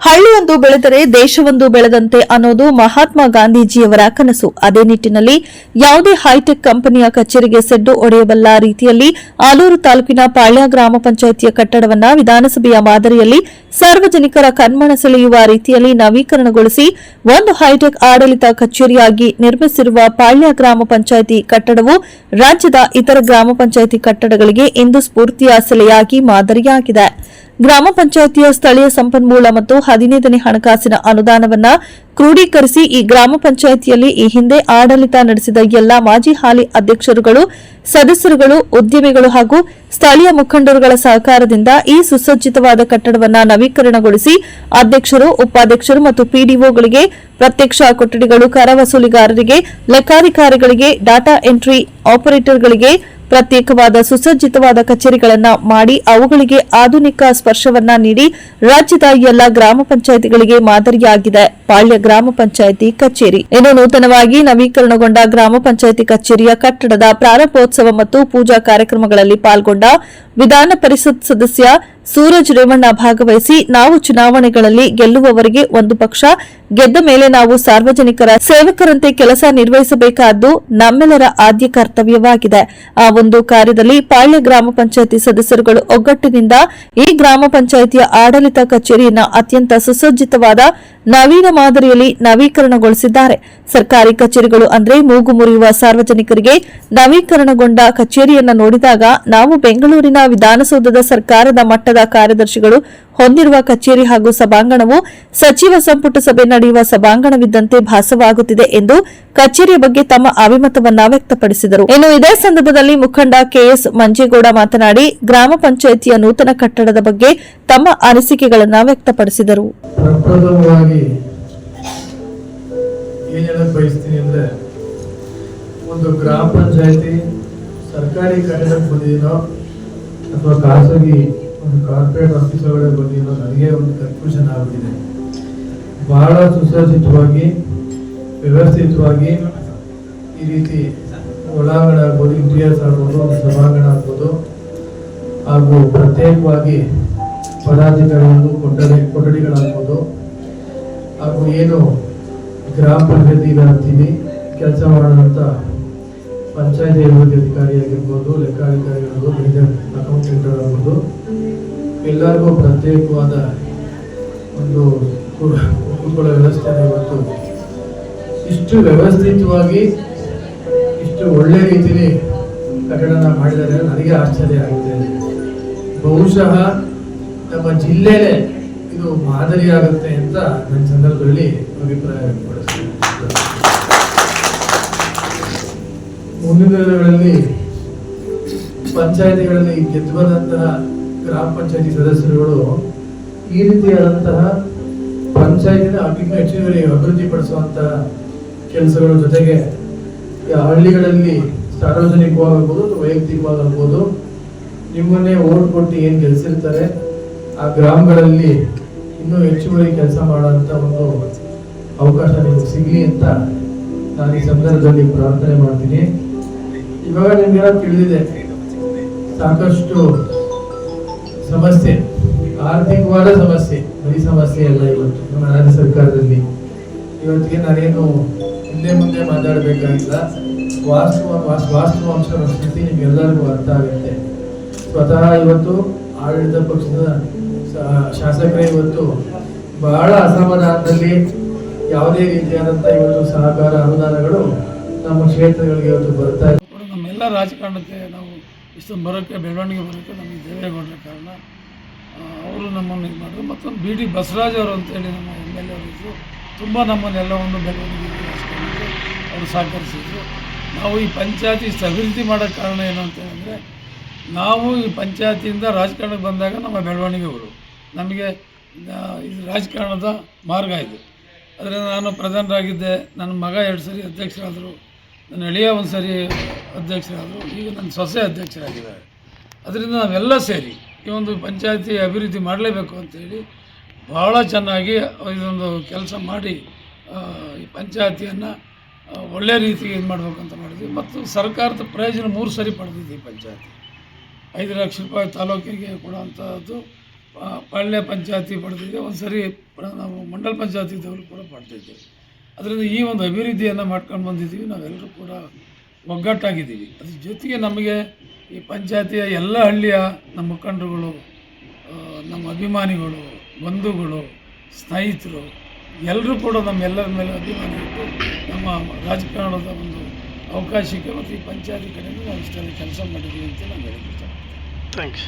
ಹಳ್ಳಿಯೊಂದು ಬೆಳೆದರೆ ದೇಶವೊಂದು ಬೆಳೆದಂತೆ ಅನ್ನೋದು ಮಹಾತ್ಮ ಗಾಂಧೀಜಿಯವರ ಕನಸು. ಅದೇ ನಿಟ್ಟಿನಲ್ಲಿ ಯಾವುದೇ ಹೈಟೆಕ್ ಕಂಪನಿಯ ಕಚೇರಿಗೆ ಸೆಡ್ಡು ಒಡೆಯಬಲ್ಲ ರೀತಿಯಲ್ಲಿ ಆಲೂರು ತಾಲೂಕಿನ ಪಾಳ್ಯ ಗ್ರಾಮ ಪಂಚಾಯಿತಿಯ ಕಟ್ಟಡವನ್ನು ವಿಧಾನಸಭೆಯ ಮಾದರಿಯಲ್ಲಿ ಸಾರ್ವಜನಿಕರ ಕಣ್ಮನ ಸೆಳೆಯುವ ರೀತಿಯಲ್ಲಿ ನವೀಕರಣಗೊಳಿಸಿ ಒಂದು ಹೈಟೆಕ್ ಆಡಳಿತ ಕಚೇರಿಯಾಗಿ ನಿರ್ಮಿಸಿರುವ ಪಾಳ್ಯ ಗ್ರಾಮ ಪಂಚಾಯಿತಿ ಕಟ್ಟಡವು ರಾಜ್ಯದ ಇತರ ಗ್ರಾಮ ಪಂಚಾಯಿತಿ ಕಟ್ಟಡಗಳಿಗೆ ಇಂದು ಸ್ಫೂರ್ತಿಯ ಸೆಲೆಯಾಗಿ ಮಾದರಿಯಾಗಿದೆ. ಗ್ರಾಮ ಪಂಚಾಯಿತಿಯ ಸ್ಥಳೀಯ ಸಂಪನ್ಮೂಲ ಮತ್ತು 15ನೇ ಹಣಕಾಸಿನ ಅನುದಾನವನ್ನು ಕ್ರೋಢೀಕರಿಸಿ ಈ ಗ್ರಾಮ ಪಂಚಾಯಿತಿಯಲ್ಲಿ ಈ ಹಿಂದೆ ಆಡಳಿತ ನಡೆಸಿದ ಎಲ್ಲಾ ಮಾಜಿ ಹಾಲಿ ಅಧ್ಯಕ್ಷರುಗಳು, ಸದಸ್ಯರುಗಳು, ಉದ್ಯಮಿಗಳು ಹಾಗೂ ಸ್ಥಳೀಯ ಮುಖಂಡರುಗಳ ಸಹಕಾರದಿಂದ ಈ ಸುಸಜ್ಜಿತವಾದ ಕಟ್ಟಡವನ್ನು ನವೀಕರಣಗೊಳಿಸಿ ಅಧ್ಯಕ್ಷರು, ಉಪಾಧ್ಯಕ್ಷರು ಮತ್ತು ಪಿಡಿಒಗಳಿಗೆ ಪ್ರತ್ಯಕ್ಷ ಕೊಠಡಿಗಳು, ಕರ ವಸೂಲಿಗಾರರಿಗೆ, ಲೆಕ್ಕಾಧಿಕಾರಿಗಳಿಗೆ, ಡಾಟಾ ಎಂಟ್ರಿ ಆಪರೇಟರ್ಗಳಿಗೆ ಪ್ರತ್ಯೇಕವಾದ ಸುಸಜ್ಜಿತವಾದ ಕಚೇರಿಗಳನ್ನು ಮಾಡಿ ಅವುಗಳಿಗೆ ಆಧುನಿಕ ಸ್ಪರ್ಶವನ್ನ ನೀಡಿ ರಾಜ್ಯದ ಎಲ್ಲ ಗ್ರಾಮ ಪಂಚಾಯಿತಿಗಳಿಗೆ ಮಾದರಿಯಾಗಿದೆ ಪಾಳ್ಯ ಗ್ರಾಮ ಪಂಚಾಯಿತಿ ಕಚೇರಿ. ಇನ್ನು ನೂತನವಾಗಿ ನವೀಕರಣಗೊಂಡ ಗ್ರಾಮ ಪಂಚಾಯಿತಿ ಕಚೇರಿಯ ಕಟ್ಟಡದ ಪ್ರಾರಂಭೋತ್ಸವ ಮತ್ತು ಪೂಜಾ ಕಾರ್ಯಕ್ರಮಗಳಲ್ಲಿ ಪಾಲ್ಗೊಂಡ ವಿಧಾನ ಪರಿಷತ್ ಸದಸ್ಯ ಸೂರಜ್ ರೇವಣ್ಣ ಭಾಗವಹಿಸಿ, ನಾವು ಚುನಾವಣೆಗಳಲ್ಲಿ ಗೆಲ್ಲುವವರೆಗೆ ಒಂದು ಪಕ್ಷ, ಗೆದ್ದ ಮೇಲೆ ನಾವು ಸಾರ್ವಜನಿಕರ ಸೇವಕರಂತೆ ಕೆಲಸ ನಿರ್ವಹಿಸಬೇಕಾದ್ದು ನಮ್ಮೆಲ್ಲರ ಆದ್ಯ ಕರ್ತವ್ಯವಾಗಿದೆ. ಆ ಒಂದು ಕಾರ್ಯದಲ್ಲಿ ಪಾಳ್ಯ ಗ್ರಾಮ ಪಂಚಾಯಿತಿ ಸದಸ್ಯರುಗಳು ಒಗ್ಗಟ್ಟಿನಿಂದ ಈ ಗ್ರಾಮ ಪಂಚಾಯಿತಿಯ ಆಡಳಿತ ಕಚೇರಿಯನ್ನು ಅತ್ಯಂತ ಸುಸಜ್ಜಿತವಾದ ನವೀನ ಮಾದರಿಯಲ್ಲಿ ನವೀಕರಣಗೊಳಿಸಿದ್ದಾರೆ. ಸರ್ಕಾರಿ ಕಚೇರಿಗಳು ಅಂದ್ರೆ ಮೂಗು ಮುರಿಯುವ ಸಾರ್ವಜನಿಕರಿಗೆ ನವೀಕರಣಗೊಂಡ ಕಚೇರಿಯನ್ನು ನೋಡಿದಾಗ ನಾವು ಬೆಂಗಳೂರಿನ ವಿಧಾನಸೌಧದ ಸರ್ಕಾರದ ಮಟ್ಟದ ಕಾರ್ಯದರ್ಶಿಗಳು ಹೊಂದಿರುವ ಕಚೇರಿ ಹಾಗೂ ಸಭಾಂಗಣವು ಸಚಿವ ಸಂಪುಟ ಸಭೆ ನಡೆಯುವ ಸಭಾಂಗಣವಿದ್ದಂತೆ ಭಾಸವಾಗುತ್ತಿದೆ ಎಂದು ಕಚೇರಿಯ ಬಗ್ಗೆ ತಮ್ಮ ಅಭಿಮತವನ್ನ ವ್ಯಕ್ತಪಡಿಸಿದರು. ಇನ್ನು ಇದೇ ಸಂದರ್ಭದಲ್ಲಿ ಮುಖಂಡ ಕೆಎಸ್ ಮಂಜೇಗೌಡ ಮಾತನಾಡಿ ಗ್ರಾಮ ಪಂಚಾಯಿತಿಯ ನೂತನ ಕಟ್ಟಡದ ಬಗ್ಗೆ ತಮ್ಮ ಅನಿಸಿಕೆಗಳನ್ನು ವ್ಯಕ್ತಪಡಿಸಿದರು. ಒಂದು ಗ್ರಾಮ ಪಂಚಾಯಿತಿ ಸರ್ಕಾರಿ ಕಟ್ಟಡಕ್ಕೆ ಬಂದಿದ್ದೀನೋ ಅಥವಾ ಖಾಸಗಿ ಒಂದು ಕಾರ್ಪೊರೇಟ್ ಆಫೀಸ್ ಒಳಗಡೆ ಬಂದಿರೋ ನನಗೆ ಒಂದು ಕನ್ಫ್ಯೂಷನ್ ಆಗ್ಬಿಟ್ಟಿದೆ. ಬಹಳ ಸುಸಜ್ಜಿತವಾಗಿ ವ್ಯವಸ್ಥಿತವಾಗಿ ಈ ರೀತಿ ಒಳಾಂಗಣ ಆಗ್ಬೋದು, ಇಂಟೀರಿಯರ್ಸ್ ಆಗ್ಬೋದು, ಒಂದು ಸಭಾಂಗಣ ಆಗ್ಬೋದು ಹಾಗೂ ಪ್ರತ್ಯೇಕವಾಗಿ ಪದಾಧಿಕಾರಿಗಳು ಕೊಠಡಿಗಳಾಗ್ಬೋದು ಹಾಗೂ ಏನು ಗ್ರಾಮ ಪಂಚಾಯತಿ ವ್ಯಾಪ್ತಿಯಲ್ಲಿ ಕೆಲಸ ಮಾಡುವಂಥ ಪಂಚಾಯತಿ ಅಭಿವೃದ್ಧಿ ಅಧಿಕಾರಿ ಆಗಿರ್ಬೋದು, ಲೆಕ್ಕಾಧಿಕಾರಿಗಳು, ಅಕೌಂಟೆಂಟ್ ಆಗ್ಬೋದು, ಎಲ್ಲರಿಗೂ ಪ್ರತ್ಯೇಕವಾದ ಒಂದು ಕೂತ್ಕೊಳ್ಳೋ ವ್ಯವಸ್ಥೆನ ಇವತ್ತು ಇಷ್ಟು ವ್ಯವಸ್ಥಿತವಾಗಿ ಇಷ್ಟು ಒಳ್ಳೆ ರೀತಿಯಲ್ಲಿ ಕಟ್ಟಡನ ಮಾಡಿದರೆ ನನಗೆ ಆಶ್ಚರ್ಯ ಆಗಿದೆ. ಬಹುಶಃ ನಮ್ಮ ಜಿಲ್ಲೆಯಲ್ಲೇ ಇದು ಮಾದರಿಯಾಗುತ್ತೆ ಅಂತ ನನ್ನ ಸಂದರ್ಭದಲ್ಲಿ ಅಭಿಪ್ರಾಯ ವ್ಯಕ್ತಪಡಿಸ್ತೀನಿ. ಮುಂದಿನ ದಿನಗಳಲ್ಲಿ ಪಂಚಾಯತಿಗಳಲ್ಲಿ ಗೆದ್ದು ಬಂದಂತಹ ಗ್ರಾಮ ಪಂಚಾಯತಿ ಸದಸ್ಯರುಗಳು ಈ ರೀತಿಯಾದಂತಹ ಪಂಚಾಯತಿನ ಹೆಚ್ಚುವರಿ ಅಭಿವೃದ್ಧಿಪಡಿಸುವಂತಹ ಕೆಲಸಗಳ ಜೊತೆಗೆ ಹಳ್ಳಿಗಳಲ್ಲಿ ಸಾರ್ವಜನಿಕವಾಗಬಹುದು, ವೈಯಕ್ತಿಕವಾಗಬಹುದು, ನಿಮ್ಮನ್ನೇ ಓಟ್ ಕೊಟ್ಟು ಏನು ಗೆಲ್ಸಿರ್ತಾರೆ ಆ ಗ್ರಾಮಗಳಲ್ಲಿ ಇನ್ನೂ ಹೆಚ್ಚುವರಿ ಕೆಲಸ ಮಾಡುವಂತ ಒಂದು ಅವಕಾಶ ನಿಮ್ಗೆ ಸಿಗ್ಲಿ ಅಂತ ನಾನು ಈ ಸಂದರ್ಭದಲ್ಲಿ ಪ್ರಾರ್ಥನೆ ಮಾಡ್ತೀನಿ. ಇವಾಗ ನಿಮ್ಗೆಲ್ಲ ತಿಳಿದಿದೆ, ಸಾಕಷ್ಟು ಸಮಸ್ಯೆ, ಆರ್ಥಿಕವಾದ ಸಮಸ್ಯೆ, ಬರೀ ಸಮಸ್ಯೆ ಅಲ್ಲ ಇವತ್ತು ನಮ್ಮ ರಾಜ್ಯ ಸರ್ಕಾರದಲ್ಲಿ. ಇವತ್ತಿಗೆ ನಾನೇನು ಮುಂದೆ ಮಾತಾಡಬೇಕಾಗಿಲ್ಲ, ವಾಸ್ತವಾಂಶ ಸ್ಥಿತಿ ನಿಮ್ಗೆಲ್ಲರಿಗೂ ಅರ್ಥ ಆಗುತ್ತೆ. ಸ್ವತಃ ಇವತ್ತು ಆಡಳಿತ ಪಕ್ಷದ ಶಾಸಕರೇ ಇವತ್ತು ಬಹಳ ಅಸಮಾಧಾನದಲ್ಲಿ ಯಾವುದೇ ರೀತಿಯಾದಂಥ ಇವತ್ತು ಸಹಕಾರ ಅನುದಾನಗಳು ನಮ್ಮ ಕ್ಷೇತ್ರಗಳಿಗೆ ಇವತ್ತು ಬರ್ತಾ ಇದೆ. ನಮ್ಮೆಲ್ಲ ರಾಜಕಾರಣಕ್ಕೆ ನಾವು ಇಷ್ಟು ಬರೋಕ್ಕೆ ಬೆಳವಣಿಗೆ ಬರೋಕ್ಕೆ ನಮಗೆ ದೇವೇಗೌಡರ ಕಾರಣ. ಅವರು ನಮ್ಮನ್ನು ಇದು ಮಾಡಿದ್ರು. ಮತ್ತೊಂದು ಬಿ ಡಿ ಬಸವರಾಜ್ ಅವರು ಅಂತೇಳಿ ನಮ್ಮ MLA ಅವರು ತುಂಬ ನಮ್ಮನ್ನೆಲ್ಲ ಒಂದು ಬೆಳವಣಿಗೆ ರಾಜಕಾರಣಕ್ಕೆ ಅವರು ಸಹಕರಿಸಿದ್ರು. ನಾವು ಈ ಪಂಚಾಯತಿ ಇಷ್ಟು ಅಭಿವೃದ್ಧಿ ಮಾಡೋಕ್ಕೆ ಕಾರಣ ಏನು ಅಂತೇಳಿದ್ರೆ, ನಾವು ಈ ಪಂಚಾಯತಿಯಿಂದ ರಾಜಕಾರಣಕ್ಕೆ ಬಂದಾಗ ನಮ್ಮ ಬೆಳವಣಿಗೆಗಳು ನಮಗೆ ಇದು ರಾಜಕಾರಣದ ಮಾರ್ಗ ಇದು. ಅದರಿಂದ ನಾನು ಪ್ರಧಾನರಾಗಿದ್ದೆ, ನನ್ನ ಮಗ 2 ಸರಿ ಅಧ್ಯಕ್ಷರಾದರು, ನನ್ನ ಎಳೆಯ ಒಂದು ಸರಿ ಅಧ್ಯಕ್ಷರಾದರು, ಈಗ ನನ್ನ ಸೊಸೆ ಅಧ್ಯಕ್ಷರಾಗಿದ್ದಾರೆ. ಅದರಿಂದ ನಾವೆಲ್ಲ ಸೇರಿ ಈ ಒಂದು ಪಂಚಾಯತಿ ಅಭಿವೃದ್ಧಿ ಮಾಡಲೇಬೇಕು ಅಂತೇಳಿ ಭಾಳ ಚೆನ್ನಾಗಿ ಇದೊಂದು ಕೆಲಸ ಮಾಡಿ ಈ ಪಂಚಾಯತಿಯನ್ನು ಒಳ್ಳೆ ರೀತಿಗೆ ಇದು ಮಾಡಬೇಕು ಅಂತ ಮಾಡಿದ್ವಿ. ಮತ್ತು ಸರ್ಕಾರದ ಪ್ರಯೋಜನ 3 ಸರಿ ಪಡೆದಿದ್ದೆ ಈ ಪಂಚಾಯತಿ. 5 ಲಕ್ಷ ರೂಪಾಯಿ ತಾಲೂಕಿಗೆ ಕೊಡುವಂಥದ್ದು, ಪಾಳ್ಯ ಪಂಚಾಯತಿ ಪಡೆದಿದ್ದೆ, ಒಂದು ಸರಿ ನಾವು ಮಂಡಲ ಪಂಚಾಯತಿ ಇದ್ದವರು ಕೂಡ ಪಡೆದಿದ್ದೇವೆ. ಅದರಿಂದ ಈ ಒಂದು ಅಭಿವೃದ್ಧಿಯನ್ನು ಮಾಡ್ಕೊಂಡು ಬಂದಿದ್ದೀವಿ. ನಾವೆಲ್ಲರೂ ಕೂಡ ಒಗ್ಗಟ್ಟಾಗಿದ್ದೀವಿ. ಅದ್ರ ಜೊತೆಗೆ ನಮಗೆ ಈ ಪಂಚಾಯತಿಯ ಎಲ್ಲ ಹಳ್ಳಿಯ ನಮ್ಮ ಮುಖಂಡರುಗಳು, ನಮ್ಮ ಅಭಿಮಾನಿಗಳು, ಬಂಧುಗಳು, ಸ್ನೇಹಿತರು ಎಲ್ಲರೂ ಕೂಡ ನಮ್ಮೆಲ್ಲರ ಮೇಲೆ ಅಭಿಮಾನ ಇಟ್ಟು ನಮ್ಮ ರಾಜಕಾರಣದ ಒಂದು ಅವಕಾಶಕ್ಕೆ ಮತ್ತು ಈ ಪಂಚಾಯತಿ ಕಡೆಯಿಂದ ನಾವು ಇಷ್ಟೆಲ್ಲ ಕೆಲಸ ಮಾಡಿದ್ದೀವಿ ಅಂತ ನಾನು ಹೇಳಕ್ಕೆ ಇಷ್ಟಪಡ್ತೀನಿ. ಥ್ಯಾಂಕ್ಸ್.